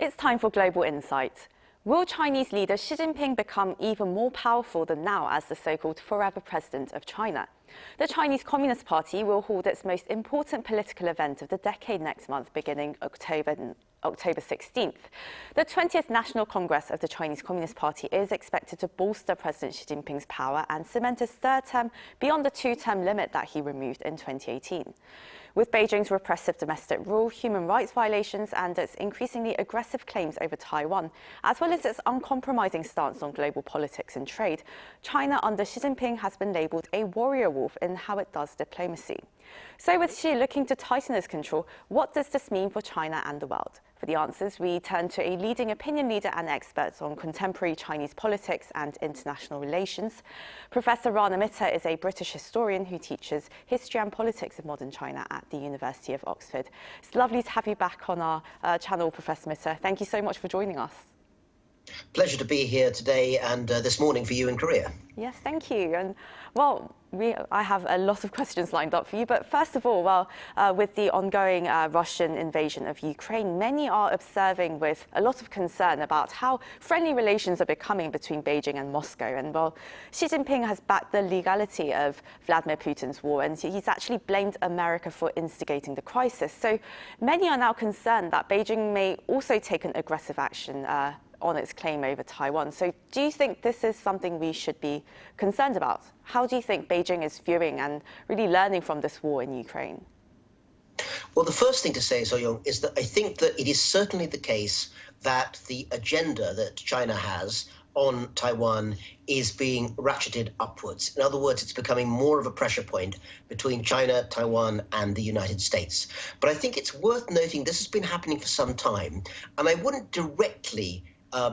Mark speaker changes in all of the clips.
Speaker 1: It's time for Global Insight. Will Chinese leader Xi Jinping become even more powerful than now as the so-called Forever President of China? The Chinese Communist Party will hold its most important political event of the decade next month, beginning October 16th. The 20th National Congress of the Chinese Communist Party is expected to bolster President Xi Jinping's power and cement his third term beyond the two-term limit that he removed in 2018. With Beijing's repressive domestic rule, human rights violations and its increasingly aggressive claims over Taiwan, as well as its uncompromising stance on global politics and trade, China under Xi Jinping has been labelled a warrior wolf in how it does diplomacy. So with Xi looking to tighten his control, what does this mean for China and the world? For the answers, we turn to a leading opinion leader and expert on contemporary Chinese politics and international relations. Professor Rana Mitter is a British historian who teaches history and politics of modern China at the University of Oxford. It's lovely to have you back on our channel, Professor Mitter. Thank you so much for joining us.
Speaker 2: Pleasure to be here today and this morning for you in Korea.
Speaker 1: Yes, thank you. And well, I have a lot of questions lined up for you. But first of all, with the ongoing Russian invasion of Ukraine, many are observing with a lot of concern about how friendly relations are becoming between Beijing and Moscow. And well, Xi Jinping has backed the legality of Vladimir Putin's war, and he's actually blamed America for instigating the crisis. So many are now concerned that Beijing may also take an aggressive action on its claim over Taiwan. So do you think this is something we should be concerned about? How do you think Beijing is viewing and really learning from this war in Ukraine?
Speaker 2: Well, the first thing to say, So-Young, is that I think that it is certainly the case that the agenda that China has on Taiwan is being ratcheted upwards. In other words, it's becoming more of a pressure point between China, Taiwan, and the United States. But I think it's worth noting this has been happening for some time, and I wouldn't directly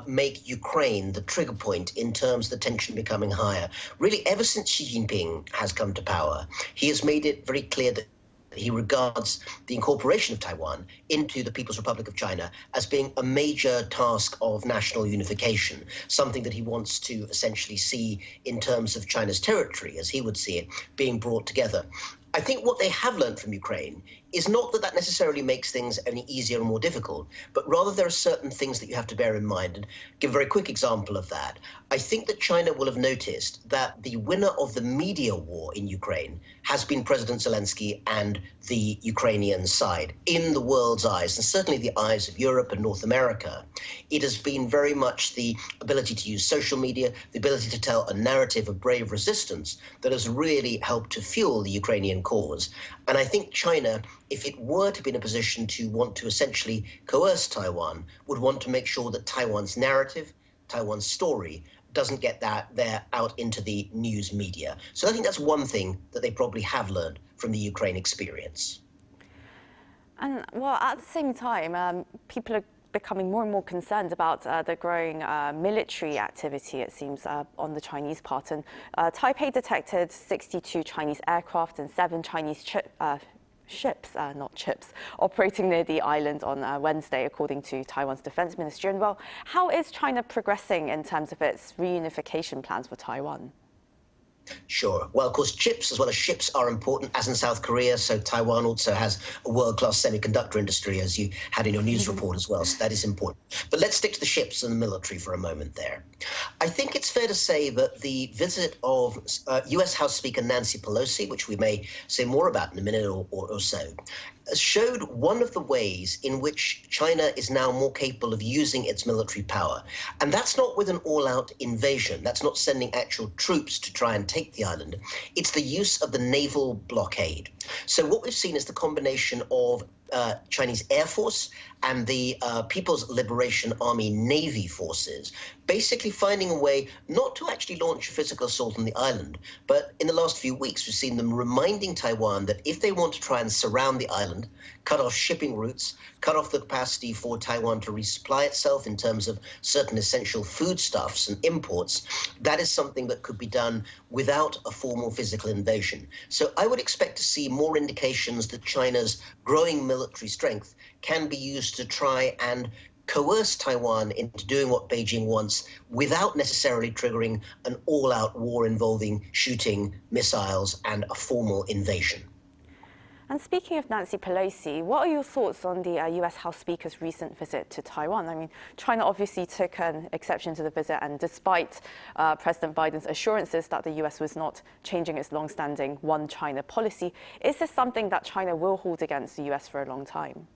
Speaker 2: make Ukraine the trigger point in terms of the tension becoming higher. Really, ever since Xi Jinping has come to power, he has made it very clear that he regards the incorporation of Taiwan into the People's Republic of China as being a major task of national unification, something that he wants to essentially see in terms of China's territory, as he would see it, being brought together. I think what they have learned from Ukraine is not that that necessarily makes things any easier or more difficult, but rather there are certain things that you have to bear in mind. And give a very quick example of that. I think that China will have noticed that the winner of the media war in Ukraine has been President Zelensky and the Ukrainian side in the world's eyes, and certainly the eyes of Europe and North America. It has been very much the ability to use social media, the ability to tell a narrative of brave resistance that has really helped to fuel the Ukrainian cause. And I think China, if it were to be in a position to want to essentially coerce Taiwan, would want to make sure that Taiwan's narrative, Taiwan's story, doesn't get there out into the news media. So I think that's one thing that they probably have learned from the Ukraine experience.
Speaker 1: And well, at the same time, people are becoming more and more concerned about the growing military activity, it seems, on the Chinese part. And Taipei detected 62 Chinese aircraft and 7 Chinese ships, not chips, operating near the island on Wednesday, according to Taiwan's defense ministry. And well, how is China progressing in terms of its reunification plans for Taiwan?
Speaker 2: Sure. Well, of course, chips as well as ships are important, as in South Korea. So Taiwan also has a world-class semiconductor industry, as you had in your news report as well. So that is important. But let's stick to the ships and the military for a moment there. I think it's fair to say that the visit of U.S. House Speaker Nancy Pelosi, which we may say more about in a minute or so, showed one of the ways in which China is now more capable of using its military power. And that's not with an all-out invasion. That's not sending actual troops to try and take the island. It's the use of the naval blockade. So what we've seen is the combination of Chinese Air Force and the People's Liberation Army Navy forces basically finding a way not to actually launch a physical assault on the island, but in the last few weeks we've seen them reminding Taiwan that if they want to try and surround the island, cut off shipping routes, cut off the capacity for Taiwan to resupply itself in terms of certain essential foodstuffs and imports, that is something that could be done without a formal physical invasion. So I would expect to see more indications that China's growing military strength can be used to try and coerce Taiwan into doing what Beijing wants without necessarily triggering an all-out war involving shooting missiles and a formal invasion.
Speaker 1: And speaking of Nancy Pelosi, what are your thoughts on the US House Speaker's recent visit to Taiwan? I mean, China obviously took an exception to the visit, and despite President Biden's assurances that the US was not changing its long-standing one China policy, is this something that China will hold against the US for a long time?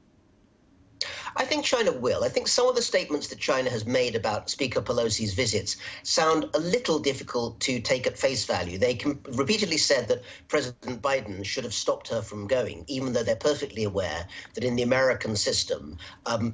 Speaker 2: I think China will. I think some of the statements that China has made about Speaker Pelosi's visits sound a little difficult to take at face value. They repeatedly said that President Biden should have stopped her from going, even though they're perfectly aware that in the American system,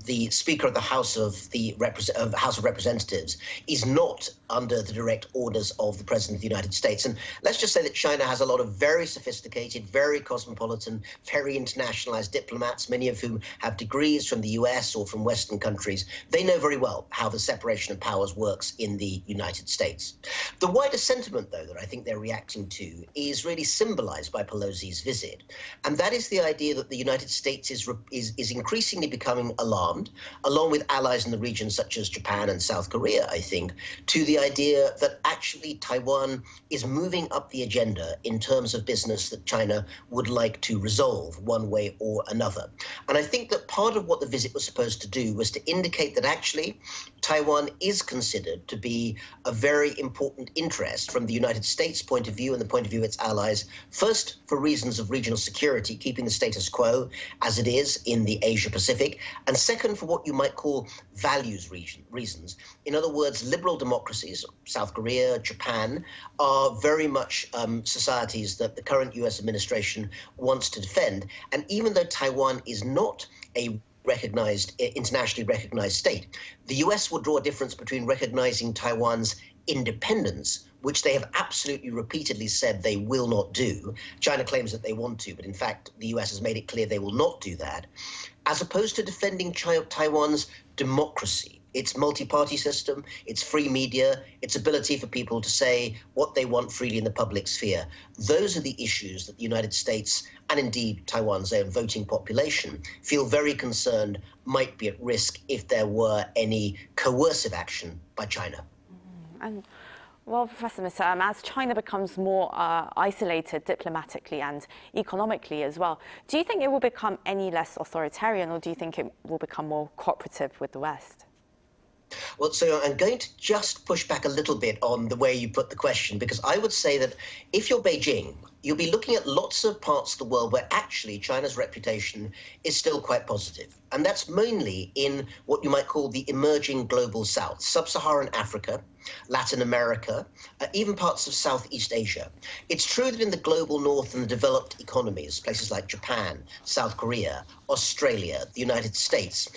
Speaker 2: the Speaker of the House of Representatives is not under the direct orders of the President of the United States. And let's just say that China has a lot of very sophisticated, very cosmopolitan, very internationalized diplomats, many of whom have degrees from the US or from Western countries. They know very well how the separation of powers works in the United States. The wider sentiment, though, that I think they're reacting to is really symbolized by Pelosi's visit. And that is the idea that the United States is increasingly becoming alarmed, along with allies in the region such as Japan and South Korea, I think, to the idea that actually Taiwan is moving up the agenda in terms of business that China would like to resolve one way or another. And I think that part of what the visit was supposed to do was to indicate that actually Taiwan is considered to be a very important interest from the United States point of view and the point of view of its allies, first for reasons of regional security, keeping the status quo as it is in the Asia Pacific, and second for what you might call values reasons. In other words, liberal democracies, South Korea, Japan, are very much societies that the current US administration wants to defend. And even though Taiwan is not a internationally recognized state, the US will draw a difference between recognizing Taiwan's independence, which they have absolutely repeatedly said they will not do. China claims that they want to, but in fact, the US has made it clear they will not do that, as opposed to defending Taiwan's democracy, its multi-party system, its free media, its ability for people to say what they want freely in the public sphere. Those are the issues that the United States, and indeed Taiwan's own voting population, feel very concerned might be at risk if there were any coercive action by China.
Speaker 1: And well, Professor Mitter, as China becomes more isolated diplomatically and economically as well, do you think it will become any less authoritarian, or do you think it will become more cooperative with the West?
Speaker 2: Well, so I'm going to just push back a little bit on the way you put the question, because I would say that if you're Beijing, you'll be looking at lots of parts of the world where actually China's reputation is still quite positive. And that's mainly in what you might call the emerging global south, sub-Saharan Africa, Latin America, even parts of Southeast Asia. It's true that in the global north and the developed economies, places like Japan, South Korea, Australia, the United States,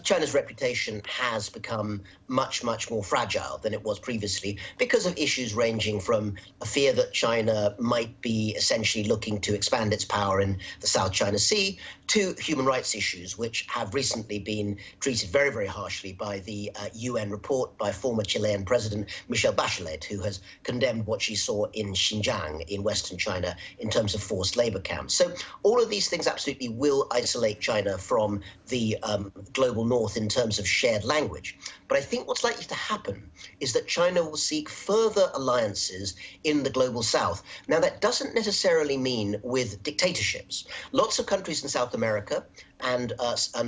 Speaker 2: China's reputation has become much, much more fragile than it was previously because of issues ranging from a fear that China might be essentially looking to expand its power in the South China Sea to human rights issues, which have recently been treated very, very harshly by the UN report by former Chilean President Michelle Bachelet, who has condemned what she saw in Xinjiang in Western China in terms of forced labor camps. So all of these things absolutely will isolate China from the global north in terms of shared language. But I think what's likely to happen is that China will seek further alliances in the global south. Now, that doesn't necessarily mean with dictatorships. Lots of countries in South America and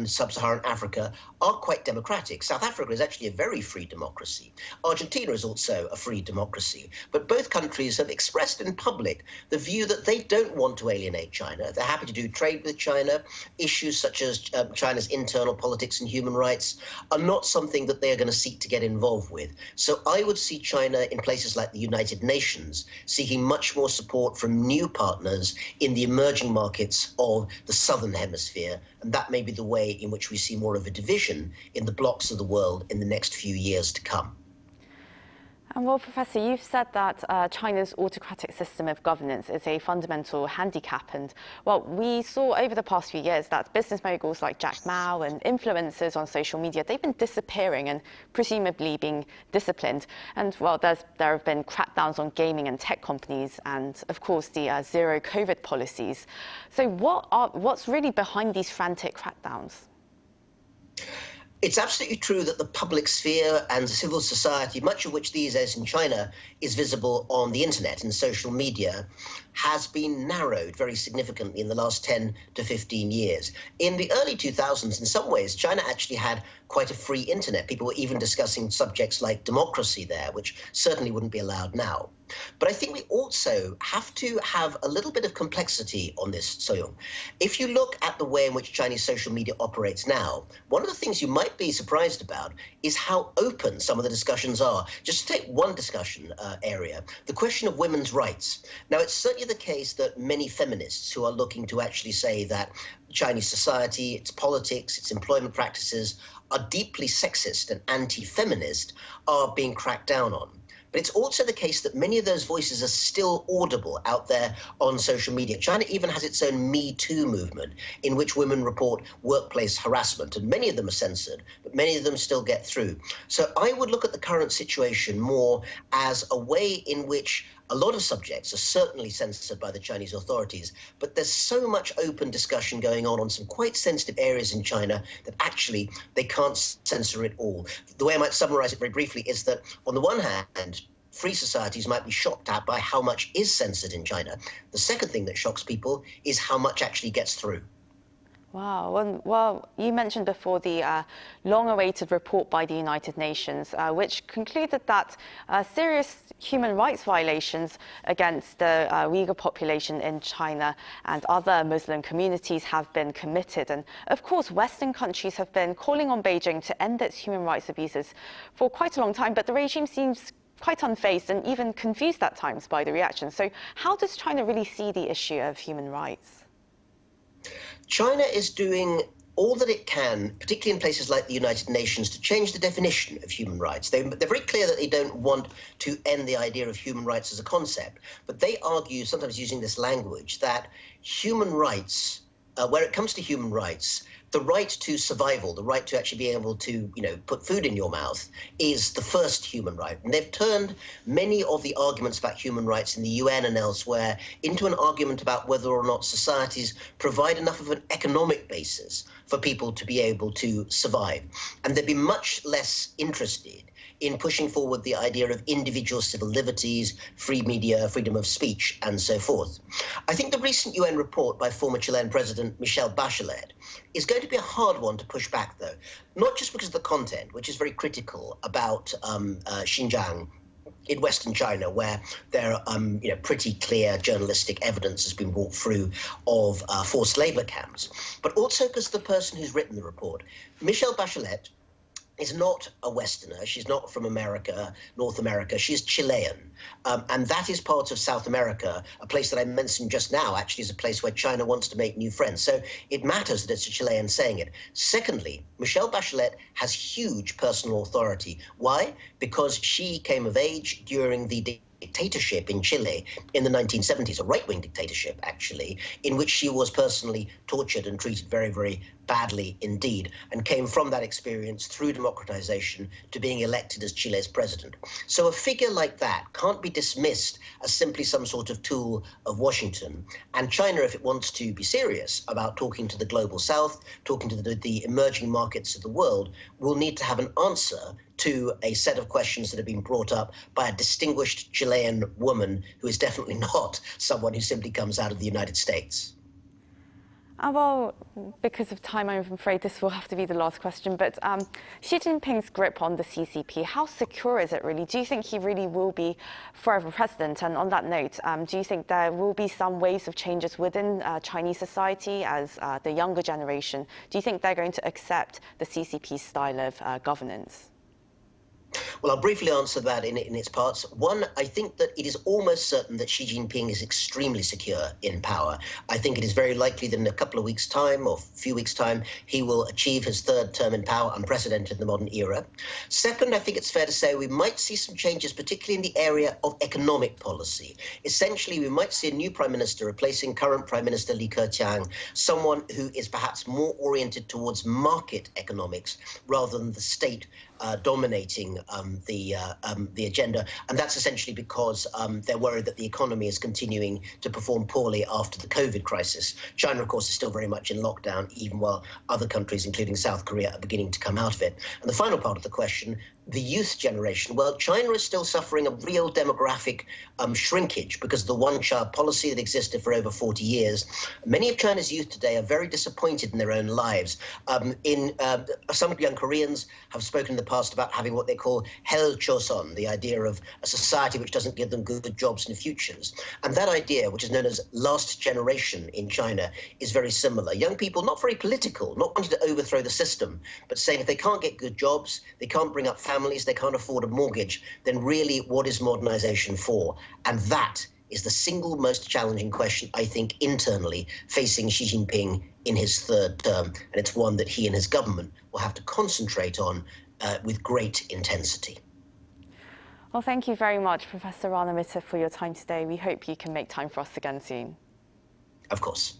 Speaker 2: sub-Saharan Africa are quite democratic. South Africa is actually a very free democracy. Argentina is also a free democracy. But both countries have expressed in public the view that they don't want to alienate China. They're happy to do trade with China. Issues such as China's internal politics and human rights are not something that they are going to seek to get involved with. So I would see China in places like the United Nations seeking much more support from new partners in the emerging markets of the Southern Hemisphere. And that may be the way in which we see more of a division in the blocs of the world in the next few years to come.
Speaker 1: And well, Professor, you've said that China's autocratic system of governance is a fundamental handicap. And well, we saw over the past few years that business moguls like Jack Ma and influencers on social media, they've been disappearing and presumably being disciplined. And well, there have been crackdowns on gaming and tech companies and, of course, the zero COVID policies. So what's really behind these frantic crackdowns?
Speaker 2: It's absolutely true that the public sphere and civil society, much of which these days in China is visible on the internet and social media, has been narrowed very significantly in the last 10 to 15 years. In the early 2000s, in some ways, China actually had quite a free internet. People were even discussing subjects like democracy there, which certainly wouldn't be allowed now. But I think we also have to have a little bit of complexity on this, Soyoung. If you look at the way in which Chinese social media operates now, one of the things you might be surprised about is how open some of the discussions are. Just to take one discussion area, the question of women's rights. Now, it's certainly the case that many feminists who are looking to actually say that Chinese society, its politics, its employment practices are deeply sexist and anti-feminist are being cracked down on. But it's also the case that many of those voices are still audible out there on social media. China even has its own Me Too movement in which women report workplace harassment, and many of them are censored, but many of them still get through. So I would look at the current situation more as a way in which a lot of subjects are certainly censored by the Chinese authorities, but there's so much open discussion going on some quite sensitive areas in China that actually they can't censor it all. The way I might summarize it very briefly is that on the one hand, free societies might be shocked at by how much is censored in China. The second thing that shocks people is how much actually gets through.
Speaker 1: Wow. Well, you mentioned before the long-awaited report by the United Nations, which concluded that serious human rights violations against the Uyghur population in China and other Muslim communities have been committed. And of course, Western countries have been calling on Beijing to end its human rights abuses for quite a long time, but the regime seems quite unfazed and even confused at times by the reaction. So how does China really see the issue of human rights?
Speaker 2: China is doing all that it can, particularly in places like the United Nations, to change the definition of human rights. They're very clear that they don't want to end the idea of human rights as a concept, but they argue, sometimes using this language, that human rights, where it comes to human rights, the right to survival, the right to actually be able to, put food in your mouth is the first human right. And they've turned many of the arguments about human rights in the UN and elsewhere into an argument about whether or not societies provide enough of an economic basis for people to be able to survive. And they'd be much less interested in pushing forward the idea of individual civil liberties, free media, freedom of speech, and so forth. I think the recent UN report by former Chilean President Michelle Bachelet is going to be a hard one to push back, though, not just because of the content, which is very critical about Xinjiang in Western China, where there are pretty clear journalistic evidence has been brought through of forced labor camps, but also because the person who's written the report, Michelle Bachelet, is not a Westerner. She's not from America, North America. She's Chilean. And that is part of South America, a place that I mentioned just now, actually is a place where China wants to make new friends. So it matters that it's a Chilean saying it. Secondly, Michelle Bachelet has huge personal authority. Why? Because she came of age during the dictatorship in Chile in the 1970s, a right-wing dictatorship, actually, in which she was personally tortured and treated very, very badly indeed, and came from that experience through democratization to being elected as Chile's president. So a figure like that can't be dismissed as simply some sort of tool of Washington. And China, if it wants to be serious about talking to the global south, talking to the emerging markets of the world, will need to have an answer to a set of questions that have been brought up by a distinguished Chilean woman who is definitely not someone who simply comes out of the United States.
Speaker 1: Well, because of time, I'm afraid this will have to be the last question. But Xi Jinping's grip on the CCP, how secure is it really? Do you think he really will be forever president? And on that note, do you think there will be some waves of changes within Chinese society as the younger generation? Do you think they're going to accept the CCP style of governance?
Speaker 2: Well, I'll briefly answer that in its parts. One, I think that it is almost certain that Xi Jinping is extremely secure in power. I think it is very likely that in a couple of weeks' time or a few weeks' time, he will achieve his third term in power, unprecedented in the modern era. Second, I think it's fair to say we might see some changes, particularly in the area of economic policy. Essentially, we might see a new prime minister replacing current Prime Minister Li Keqiang, someone who is perhaps more oriented towards market economics rather than the state dominating the agenda, and that's essentially because they're worried that the economy is continuing to perform poorly after the COVID crisis. China, of course, is still very much in lockdown, even while other countries, including South Korea, are beginning to come out of it. And the final part of the question, the youth generation. Well, China is still suffering a real demographic shrinkage because of the one-child policy that existed for over 40 years. Many of China's youth today are very disappointed in their own lives. Some young Koreans have spoken in the past about having what they call hell choson, the idea of a society which doesn't give them good jobs and futures. And that idea, which is known as last generation in China, is very similar. Young people, not very political, not wanting to overthrow the system, but saying if they can't get good jobs, they can't bring up families, they can't afford a mortgage, then really what is modernization for? And that is the single most challenging question, I think, internally facing Xi Jinping in his third term. And it's one that he and his government will have to concentrate on with great intensity.
Speaker 1: Well, thank you very much, Professor Rana Mitter, for your time today. We hope you can make time for us again soon.
Speaker 2: Of course.